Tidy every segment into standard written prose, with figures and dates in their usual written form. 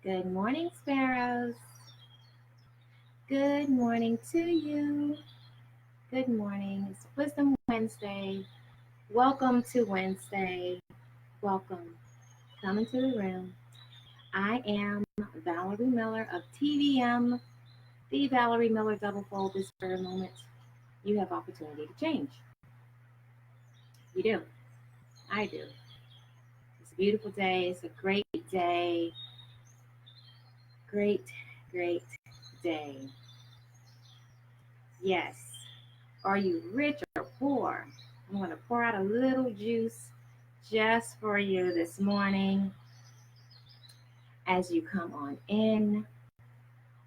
Good morning, Sparrows. Good morning to you. Good morning. It's Wisdom Wednesday. Welcome to Wednesday. Welcome. Come into the room. I am Valerie Miller of TVM, the Valerie Miller Double Fold this very moment. You have opportunity to change. You do. I do. It's a beautiful day. It's a great day. Great day. Yes. Are you rich or poor? I'm going to pour out a little juice just for you this morning as you come on in.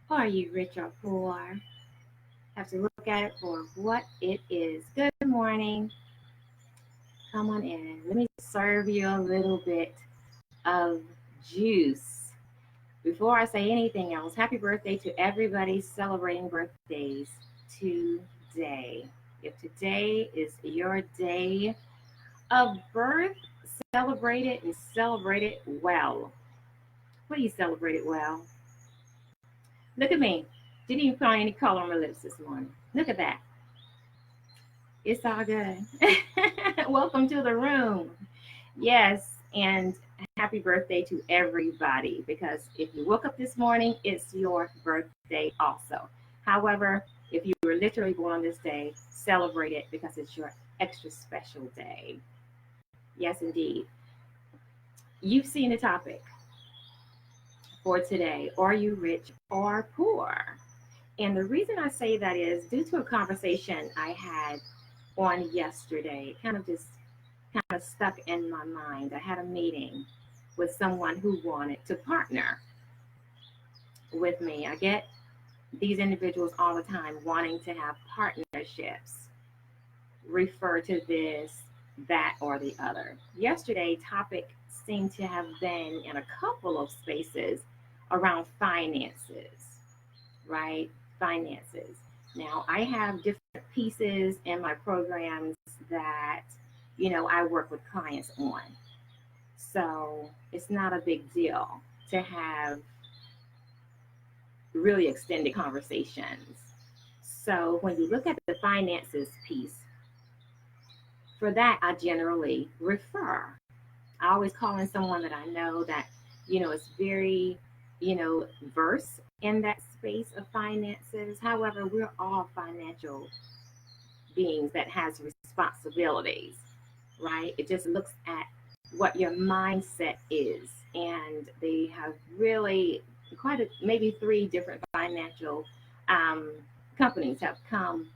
Are you rich or poor? Have to look at it for what it is. Good morning. Come on in. Let me serve you a little bit of juice. Before I say anything else, happy birthday to everybody celebrating birthdays today. If today is your day of birth, celebrate it and celebrate it well. What do you celebrate it well? Look at me. Didn't even put on any color on my lips this morning. Look at that. It's all good. Welcome to the room. Yes, and happy birthday to everybody, because if you woke up this morning, it's your birthday also. However, if you were literally born on this day, celebrate it because it's your extra special day. Yes, indeed. You've seen the topic for today. Are you rich or poor? And the reason I say that is due to a conversation I had on yesterday. It kind of stuck in my mind. I had a meeting with someone who wanted to partner with me. I get these individuals all the time wanting to have partnerships, refer to this, that, or the other. Yesterday, topic seemed to have been in a couple of spaces around finances, right? Finances. Now, I have different pieces in my programs that, I work with clients on. So it's not a big deal to have really extended conversations. So when you look at the finances piece, for that, I generally refer. I always call in someone that I know that, is very, versed in that space of finances. However, we're all financial beings that has responsibilities, right? It just looks at what your mindset is. And they have really maybe 3 different financial companies have come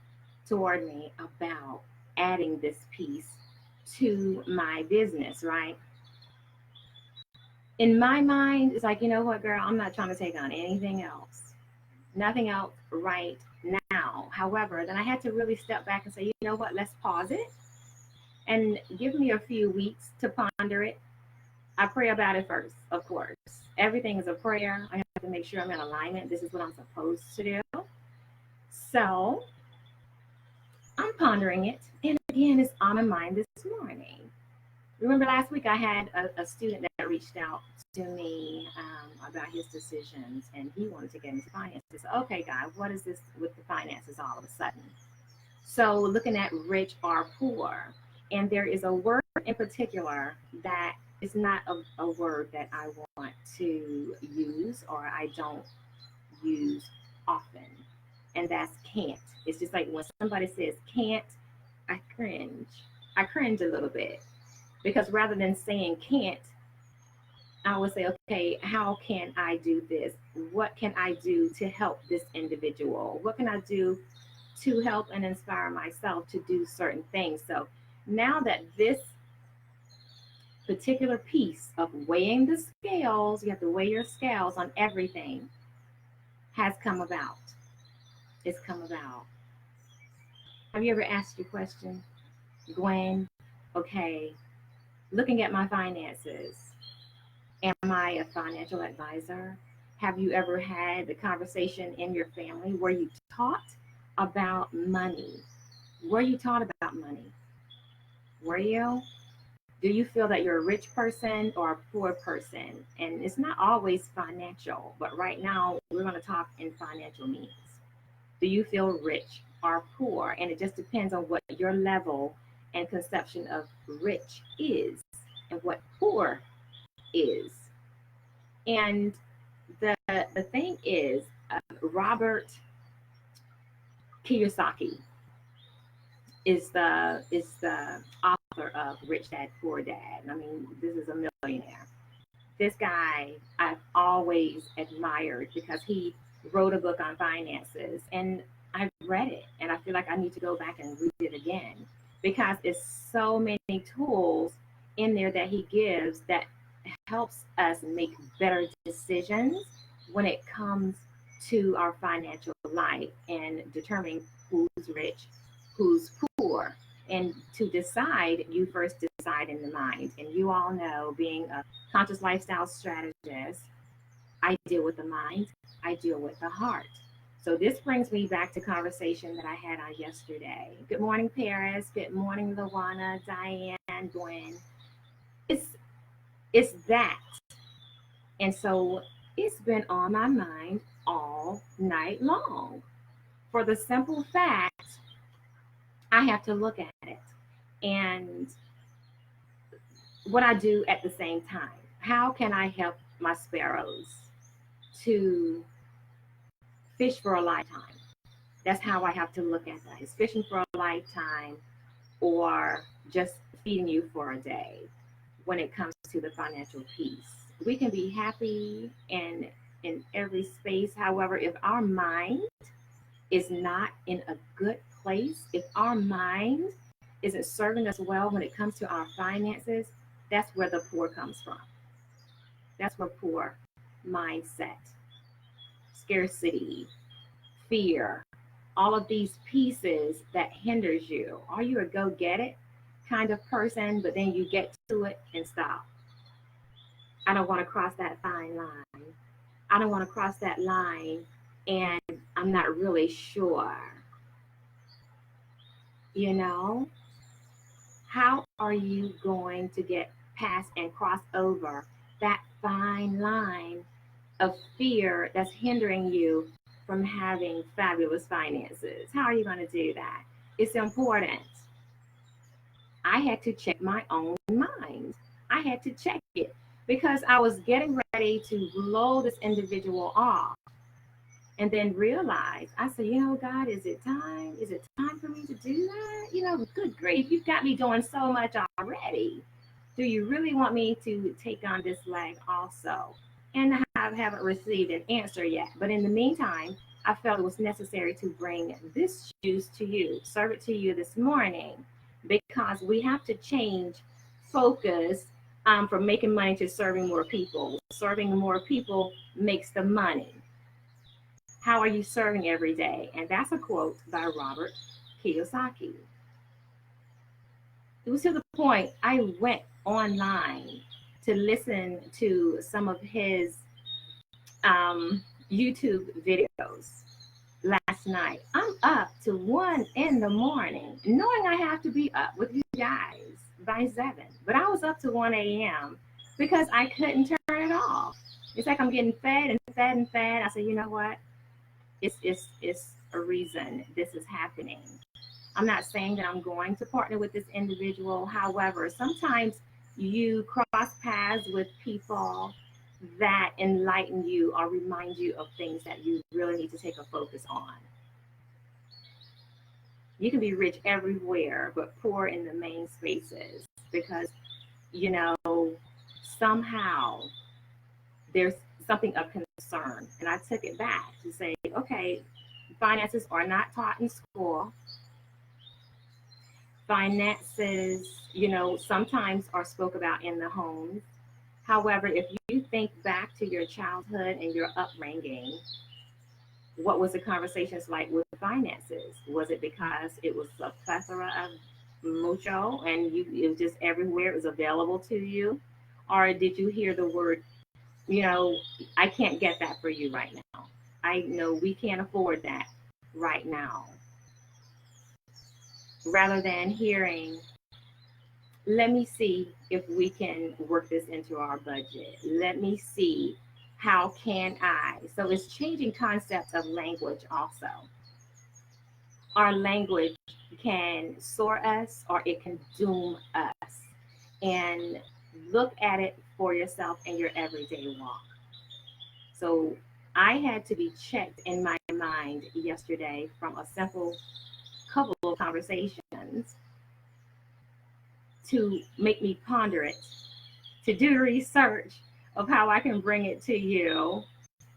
toward me about adding this piece to my business, right? In my mind, it's like, you know what, girl, I'm not trying to take on anything else. Nothing else right now. However, then I had to really step back and say, you know what, let's pause it and give me a few weeks to ponder it. I pray about it first, of course. Everything is a prayer. I have to make sure I'm in alignment. This is what I'm supposed to do. So I'm pondering it. And again, it's on my mind this morning. Remember last week I had a student that reached out to me about his decisions, and he wanted to get into finances. Okay, guy, what is this with the finances all of a sudden? So looking at rich or poor, and there is a word in particular that is not a word that I want to use or I don't use often, and that's can't. It's just like when somebody says can't, I cringe. I cringe a little bit, because rather than saying can't, I would say, okay, how can I do this? What can I do to help this individual? What can I do to help and inspire myself to do certain things? So now that this particular piece of weighing the scales, you have to weigh your scales on everything, has come about. It's come about. Have you ever asked your question, Gwen, okay, looking at my finances, am I a financial advisor? Have you ever had the conversation in your family where you taught about money? Were you taught about money? Were you? Do you feel that you're a rich person or a poor person? And it's not always financial, but right now we're going to talk in financial means. Do you feel rich or poor? And it just depends on what your level and conception of rich is and what poor is. And the thing is, Robert Kiyosaki is the author of Rich Dad Poor Dad. I mean, this is a millionaire. This guy I've always admired because he wrote a book on finances, and I've read it and I feel like I need to go back and read it again because it's so many tools in there that he gives that helps us make better decisions when it comes to our financial life and determining who's rich, who's poor. And to decide, you first decide in the mind. And you all know, being a conscious lifestyle strategist, I deal with the mind, I deal with the heart. So this brings me back to conversation that I had on yesterday. Good morning, Paris. Good morning, Luana, Diane, Gwen. It's it's that. And so it's been on my mind all night long. For the simple fact, I have to look at it. And what I do at the same time. How can I help my sparrows to fish for a lifetime? That's how I have to look at that. Is fishing for a lifetime or just feeding you for a day when it comes to the financial piece? We can be happy in every space. However, if our mind is not in a good place, if our mind isn't serving us well when it comes to our finances, that's where the poor comes from. That's where poor mindset, scarcity, fear, all of these pieces that hinders you. Are you a go get it kind of person, but then you get to it and stop? I don't want to cross that fine line. I don't want to cross that line and I'm not really sure. You know, how are you going to get past and cross over that fine line of fear that's hindering you from having fabulous finances? How are you going to do that? It's important. I had to check my own mind. I had to check it because I was getting ready to blow this individual off and then realize, I said, you know, God, is it time? Is it time for me to do that? You know, good grief, you've got me doing so much already. Do you really want me to take on this leg also? And I haven't received an answer yet. But in the meantime, I felt it was necessary to bring this juice to you, serve it to you this morning, because we have to change focus from making money to serving more people. Serving more people makes the money. How are you serving every day? And that's a quote by Robert Kiyosaki. It was to the point I went online to listen to some of his YouTube videos last night. I'm up to 1 in the morning, knowing I have to be up with you guys by 7. But I was up to 1 a.m. because I couldn't turn it off. It's like I'm getting fed and fed and fed. I said, you know what? It's a reason this is happening. I'm not saying that I'm going to partner with this individual. However, sometimes you cross paths with people that enlighten you or remind you of things that you really need to take a focus on. You can be rich everywhere, but poor in the main spaces because, you know, somehow there's something of concern. And I took it back to say, okay, finances are not taught in school. Finances, you know, sometimes are spoke about in the homes. However, if you think back to your childhood and your upbringing, what was the conversations like with finances? Was it because it was a plethora of mucho and it was just everywhere, it was available to you? Or did you hear the word, you know, I can't get that for you right now. I know we can't afford that right now. Rather than hearing, let me see if we can work this into our budget. Let me see how can I. So it's changing concepts of language also. Our language can soar us or it can doom us. And look at it for yourself in your everyday walk. So I had to be checked in my mind yesterday from a simple couple of conversations to make me ponder it, to do research of how I can bring it to you.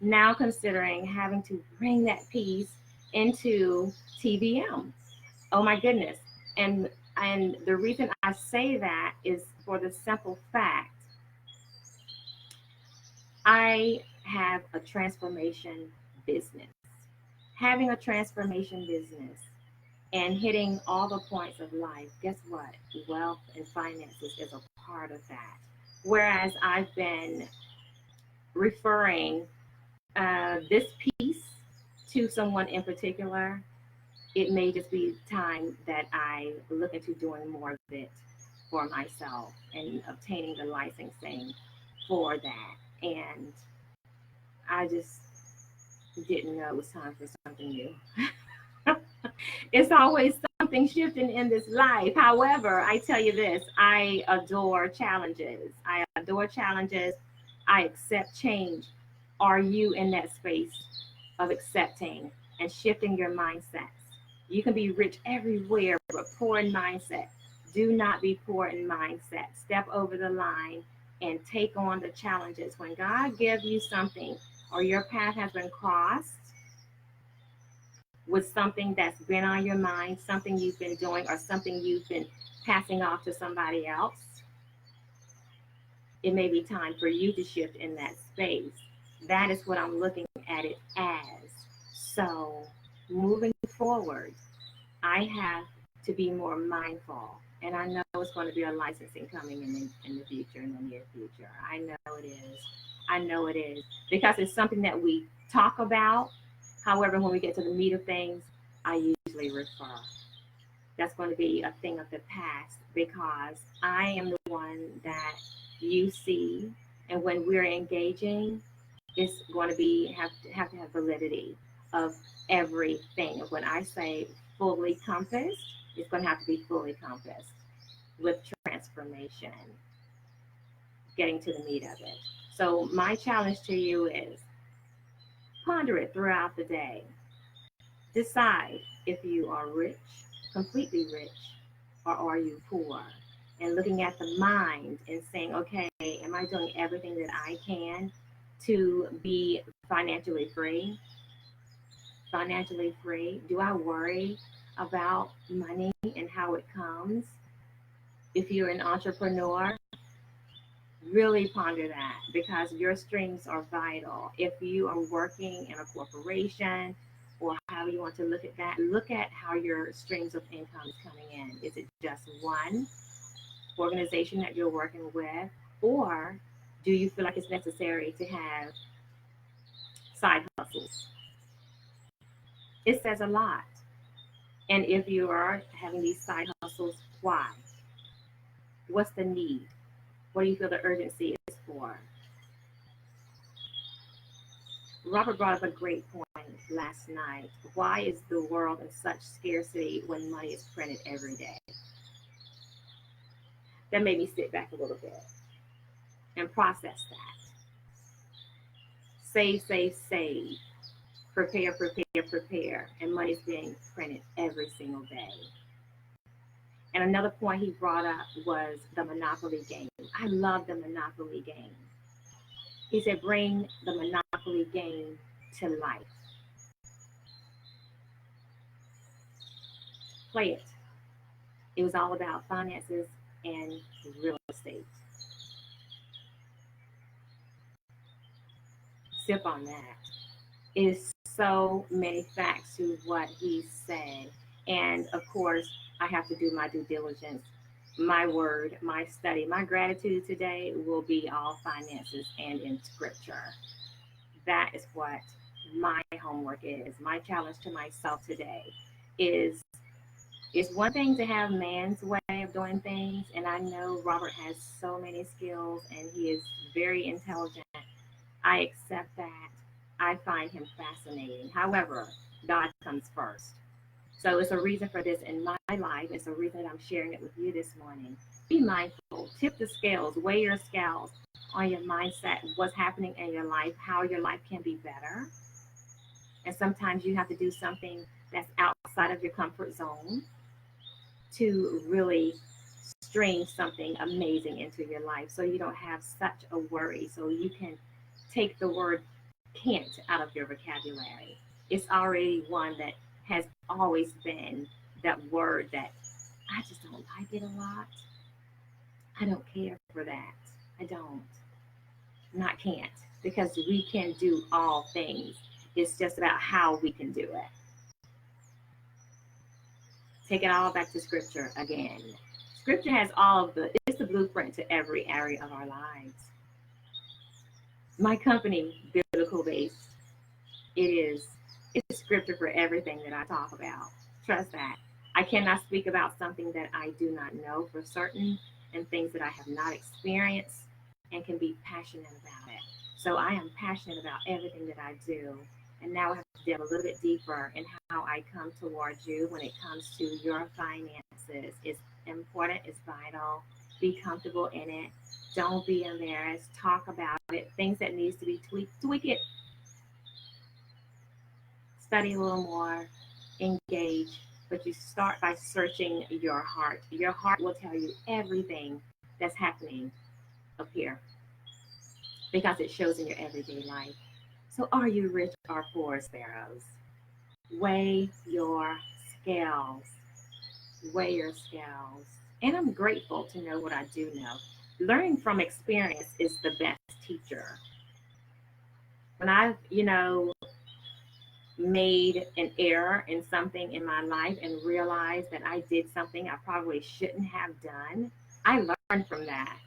Now considering having to bring that piece into TVM. Oh my goodness. And the reason I say that is for the simple fact I have a transformation business. Having a transformation business and hitting all the points of life, guess what? Wealth and finances is a part of that. Whereas I've been referring this piece to someone in particular, it may just be time that I look into doing more of it for myself and obtaining the licensing for that. And I just didn't know it was time for something new. It's always something shifting in this life. However, I tell you this, I adore challenges. I adore challenges. I accept change. Are you in that space of accepting and shifting your mindsets? You can be rich everywhere, but poor in mindset. Do not be poor in mindset. Step over the line and take on the challenges. When God gives you something or your path has been crossed with something that's been on your mind, something you've been doing, or something you've been passing off to somebody else, it may be time for you to shift in that space. That is what I'm looking at it as. So, moving forward, I have to be more mindful. And I know it's going to be a licensing coming in the future, in the near future. I know it is. I know it is. Because it's something that we talk about. However, when we get to the meat of things, I usually refer. That's going to be a thing of the past because I am the one that you see. And when we're engaging, it's going to be have to have validity of everything. And when I say fully compassed, it's going to have to be fully compassed with transformation, getting to the meat of it. So my challenge to you is ponder it throughout the day. Decide if you are rich, completely rich, or are you poor? And looking at the mind and saying, okay, am I doing everything that I can to be financially free? Financially free? Do I worry about money and how it comes? If you're an entrepreneur, really ponder that because your streams are vital. If you are working in a corporation or how you want to look at that, look at how your streams of income is coming in. Is it just one organization that you're working with, or do you feel like it's necessary to have side hustles? It says a lot. And if you are having these side hustles, why? What's the need? What do you feel the urgency is for? Robert brought up a great point last night. Why is the world in such scarcity when money is printed every day? That made me sit back a little bit and process that. Save, save, save. Prepare, prepare, prepare. And money's being printed every single day. And another point he brought up was the Monopoly game. I love the Monopoly game. He said, bring the Monopoly game to life. Play it. It was all about finances and real estate. Sip on that. It is so many facts to what he said. And of course, I have to do my due diligence, my word, my study. My gratitude today will be all finances and in scripture. That is what my homework is. My challenge to myself today is It's one thing to have man's way of doing things, and I know Robert has so many skills and he is very intelligent. I accept that. I find him fascinating. However, God comes first. So it's a reason for this in my life. It's a reason that I'm sharing it with you this morning. Be mindful. Tip the scales. Weigh your scales on your mindset, what's happening in your life, how your life can be better. And sometimes you have to do something that's outside of your comfort zone to really string something amazing into your life so you don't have such a worry. So you can take the word can't out of your vocabulary. It's already one that has always been that word that I just don't like it a lot. I don't care for that. I don't. Not can't. Because we can do all things. It's just about how we can do it. Take it all back to scripture again. Scripture has it's the blueprint to every area of our lives. My company, Biblical Based, it's scripture for everything that I talk about. Trust that. I cannot speak about something that I do not know for certain and things that I have not experienced and can be passionate about it. So I am passionate about everything that I do. And now I have to delve a little bit deeper in how I come towards you when it comes to your finances. It's important, it's vital. Be comfortable in it. Don't be embarrassed. Talk about it. Things that needs to be tweaked, tweak it. Study a little more, engage, but you start by searching your heart. Your heart will tell you everything that's happening up here because it shows in your everyday life. So are you rich or poor, Sparrows? Weigh your scales. Weigh your scales. And I'm grateful to know what I do know. Learning from experience is the best teacher. When I've, made an error in something in my life and realized that I did something I probably shouldn't have done, I learned from that.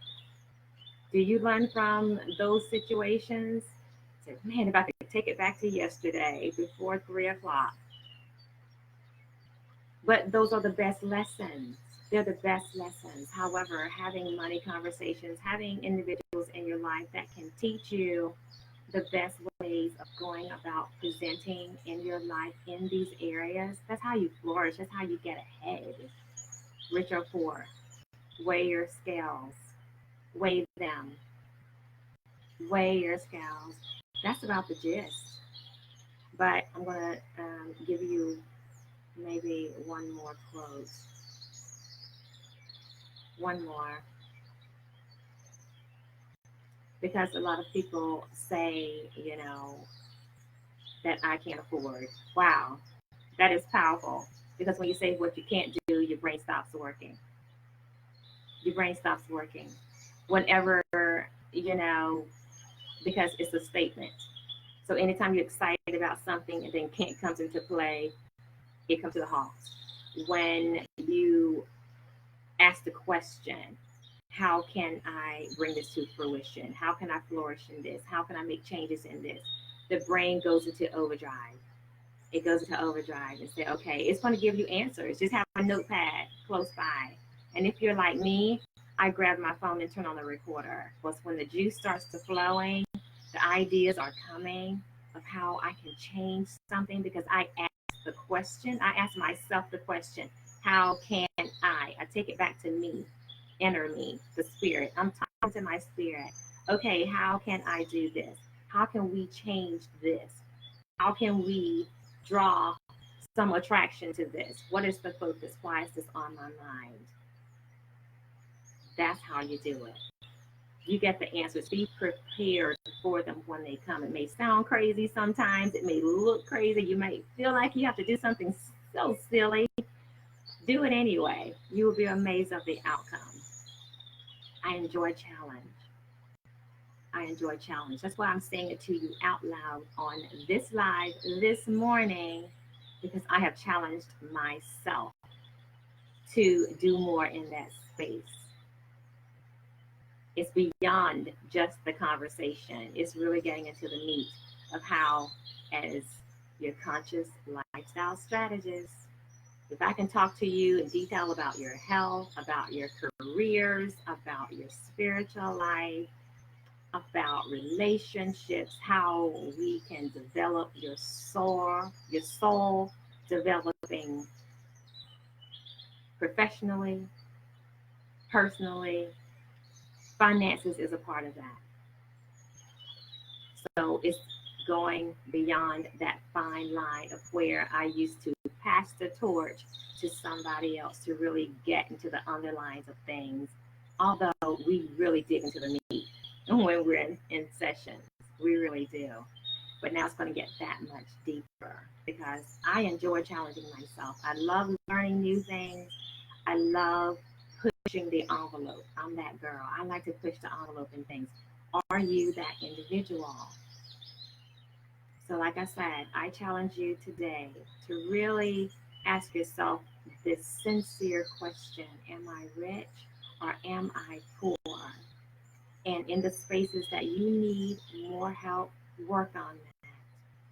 Do you learn from those situations? Say, man, if I could take it back to yesterday before 3 o'clock. But those are the best lessons. They're the best lessons. However, having money conversations, having individuals in your life that can teach you the best ways of going about presenting in your life in these areas, that's how you flourish. That's how you get ahead. Rich or poor, weigh your scales. Weigh them. Weigh your scales. That's about the gist. But I'm going to give you maybe one more quote. One more. Because a lot of people say, that I can't afford. Wow, that is powerful. Because when you say what you can't do, your brain stops working. Your brain stops working. Whenever, because it's a statement. So anytime you're excited about something and then can't comes into play, it comes to the halt. When you ask the question, how can I bring this to fruition? How can I flourish in this? How can I make changes in this? The brain goes into overdrive. It goes into overdrive and say, okay, it's going to give you answers. Just have a notepad close by. And if you're like me, I grab my phone and turn on the recorder. Because when the juice starts to flowing, the ideas are coming of how I can change something because I ask the question. I ask myself the question, how can I take it back to me, inner me, the spirit. I'm talking to my spirit. Okay, how can I do this? How can we change this? How can we draw some attraction to this? What is the focus? Why is this on my mind? That's how you do it. You get the answers. Be prepared for them when they come. It may sound crazy sometimes. It may look crazy. You may feel like you have to do something so silly. Do it anyway. You will be amazed of the outcome. I enjoy challenge. I enjoy challenge. That's why I'm saying it to you out loud on this live this morning, because I have challenged myself to do more in that space. It's beyond just the conversation. It's really getting into the meat of how, as your conscious lifestyle strategist, If I can talk to you in detail about your health, about your careers, about your spiritual life, about relationships, how we can develop your soul developing professionally, personally, finances is a part of that. So it's going beyond that fine line of where I used to pass the torch to somebody else to really get into the underlines of things. Although we really dig into the meat when we're in sessions, we really do. But now it's going to get that much deeper because I enjoy challenging myself. I love learning new things. I love pushing the envelope. I'm that girl. I like to push the envelope in things. Are you that individual? So, like I said, I challenge you today to really ask yourself this sincere question: am I rich or am I poor? And in the spaces that you need more help, work on that.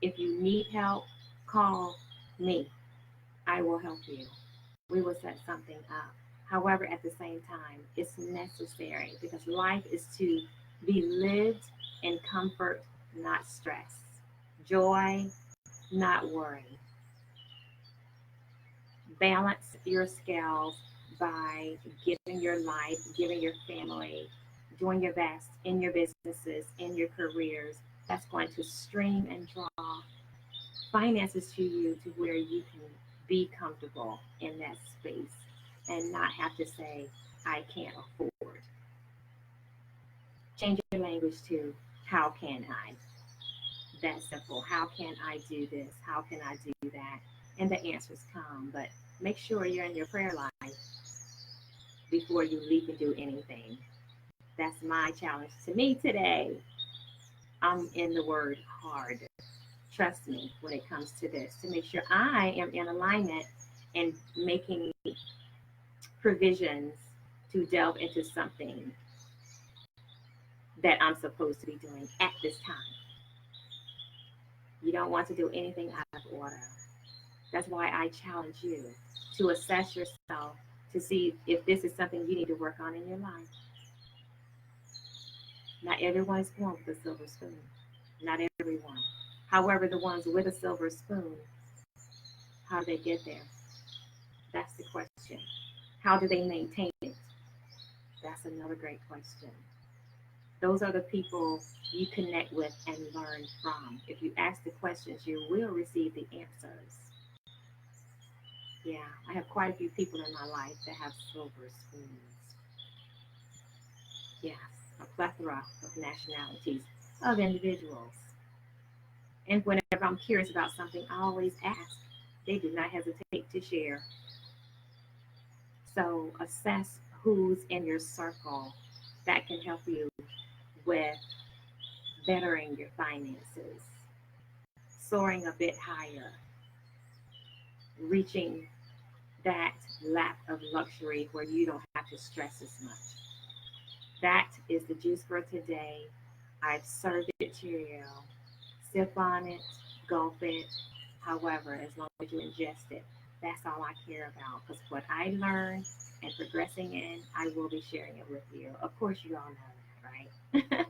If you need help, call me. I will help you. We will set something up. However, at the same time, it's necessary because life is to be lived in comfort, not stress, joy, not worry. Balance your scales by giving your life, giving your family, doing your best in your businesses, in your careers. That's going to stream and draw finances to you to where you can be comfortable in that space and not have to say, I can't afford. Change your language to, how can I? That simple. How can I do this? How can I do that? And the answers come. But make sure you're in your prayer life before you leap and do anything. That's my challenge to me today. I'm in the word hard. Trust me when it comes to this, to make sure I am in alignment and making provisions to delve into something that I'm supposed to be doing at this time. You don't want to do anything out of order. That's why I challenge you to assess yourself to see if this is something you need to work on in your life. Not everyone is born with a silver spoon. Not everyone. However, the ones with a silver spoon, how do they get there? That's the question. How do they maintain it? That's another great question. Those are the people you connect with and learn from. If you ask the questions, you will receive the answers. Yeah, I have quite a few people in my life that have silver spoons. Yes, a plethora of nationalities, of individuals. And whenever I'm curious about something, I always ask. They do not hesitate to share. So assess who's in your circle that can help you with bettering your finances, soaring a bit higher, reaching that lap of luxury where you don't have to stress as much. That is the juice for today. I've served it to you. Sip on it, gulp it. However, as long as you ingest it, that's all I care about. Because what I learned and progressing in, I will be sharing it with you. Of course, you all know that, right?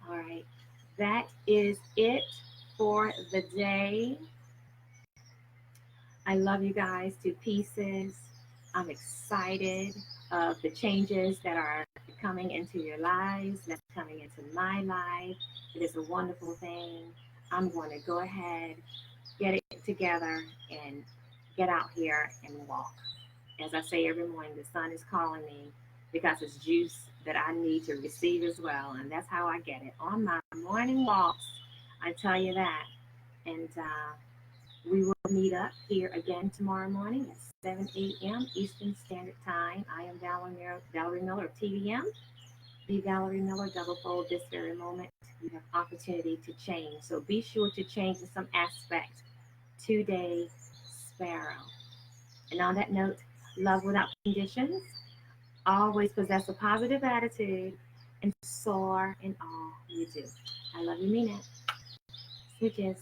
All right. That is it for the day. I love you guys to pieces. I'm excited of the changes that are coming into your lives, that's coming into my life. It is a wonderful thing. I'm going to go ahead, get it together, and get out here and walk. As I say every morning, the sun is calling me because it's juice that I need to receive as well. And that's how I get it on my morning walks. I tell you that. And we will meet up here again tomorrow morning at 7 a.m. Eastern Standard Time. I am Valerie Miller of TVM. Be Valerie Miller, double fold this very moment. You have opportunity to change. So be sure to change in some aspect today, Sparrow. And on that note, love without conditions. Always possess a positive attitude and soar in all you do. I love you, mean it. Smooches.